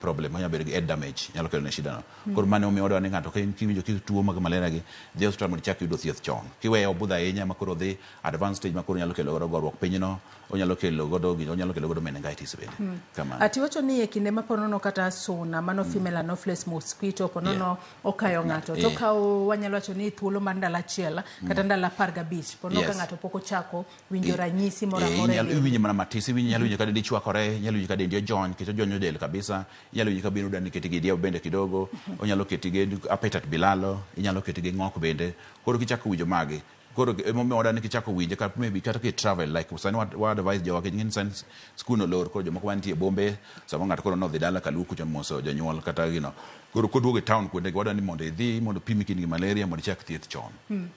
problem onyalo bedo gi head damage nyalo kelo ne shida no koro mane omiyo wadwa ni ng'ato ka kiwinjo tuo mag malaria gi dhi hospital mondo ichak yudo thieth chon kiweyo obudho ahinya ma koro dhi advanced stage ma koro nyalo kelo goruok pinyno onyalo kelo godo meningitis bende kama atiwacho ni e kinde ma ponono kata suna mano female anopheles mosquito ponono okayo ng'ato to kawo wanyalo wacho ni thuolo mar ndalo achiel kata ndalo 15 ponono ka ng'ato pok ochako winjo ranyisi moro amora nyalo winjo mana matis nyalo winjo ka dendi chwakore nyalo winjo ka dendi ojony kendo ojonyo del kabisa nyalo winjo ka bino dani ketigi dia bende kidogo onyalo ketigi appetite bilalo inyalo ketigi ng'ok bende koro kichako winjo magi koro emomiyo wadani kichako winje ka maybe kata ki travel like sani wa advise jowa kingin san school no lor koro jomoko mantie bombe sama ng'ato koro nodhi dala kaluku kucho moso jonyuol kata gino koro koduogo e town kuonde wadani mondo idhi mondo pimi kin gi malaria mondo ichak thieth chon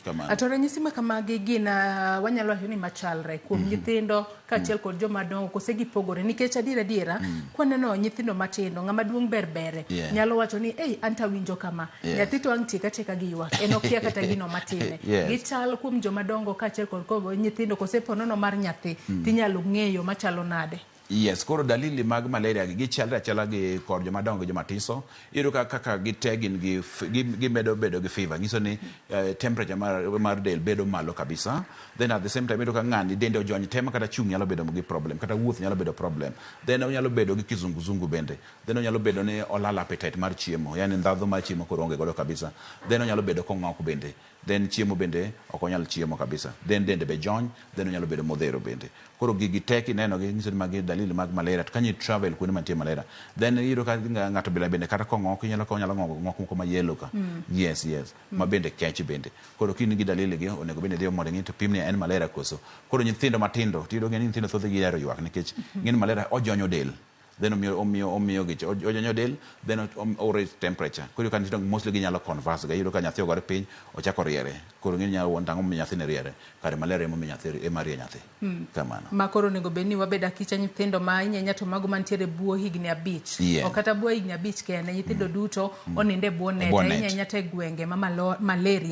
kamano ato ranyisi ma kamagi gin wanyalo wacho ni machalre kuom nyithindo kaachiel kod joma dongo kose gipogore nikech adiera kwaneno nyithindo matindo ng'ama duong' berbere nyalo wacho ni anta winjo kama nyathi to ang' tieka gi ywak en okia kata gino matime gichal kuom joma dongo kaachiel kod nyithindo kose ponono mar nyathi tinyalo ng'eyo machalo nade. Yes, koro dalili mag malaria gi chalre achala gi kod joma dongo joma tiso iro kaka gitegin gi medo bedo gi fever ngiso ni temperature mar del bedo malo kabisa then at the same time iro ka ng'ani dende ojony tema kata chung nyalo bedo gi problem kata wuoth nyalo bedo problem then onyalo bedo gi kizunguzungu bende then onyalo bedo ni olala appetite mar chiemo yani ndhadhu mar chiemo koro onge godo kabisa then onyalo bedo kong'ok bende then chiemo bende ok onyal chiemo kabisa then dende be jony then onyalo bedo modhero bende koro gigi teki neno gi ngiso ni magi dalili mag malaria kanyi travel kuonde mantie malaria then iro ka ng'ato bende kata kong'ok nyalo ng'ok moko ma yellow ka yes ma bende kech bende koro kin gi dalili gi onego bende dhi mondo ng'ito pimni en malaria koso koro nyithindo matindo tido ng'eni nyithindo thoth gi yaro ywak nikech ng'eni malaria ojonyo del then omiyo gi ojonyo del then raise temperature koro kan nyithindo mostly ginyalo converse ga iro ka nyathi ogore piny ochako riere koro ng'eni nyalo won tang'o nyathi ne riere kare malaria emo nyathi emarie nyathi kamano ma koro nego beni wabeda kicha nyithindo ma inyanya to mago mantiere buo higni 5 okata buo higni 5 kende nyithindo duto oninde buo net inyanya te gwenge ma malaria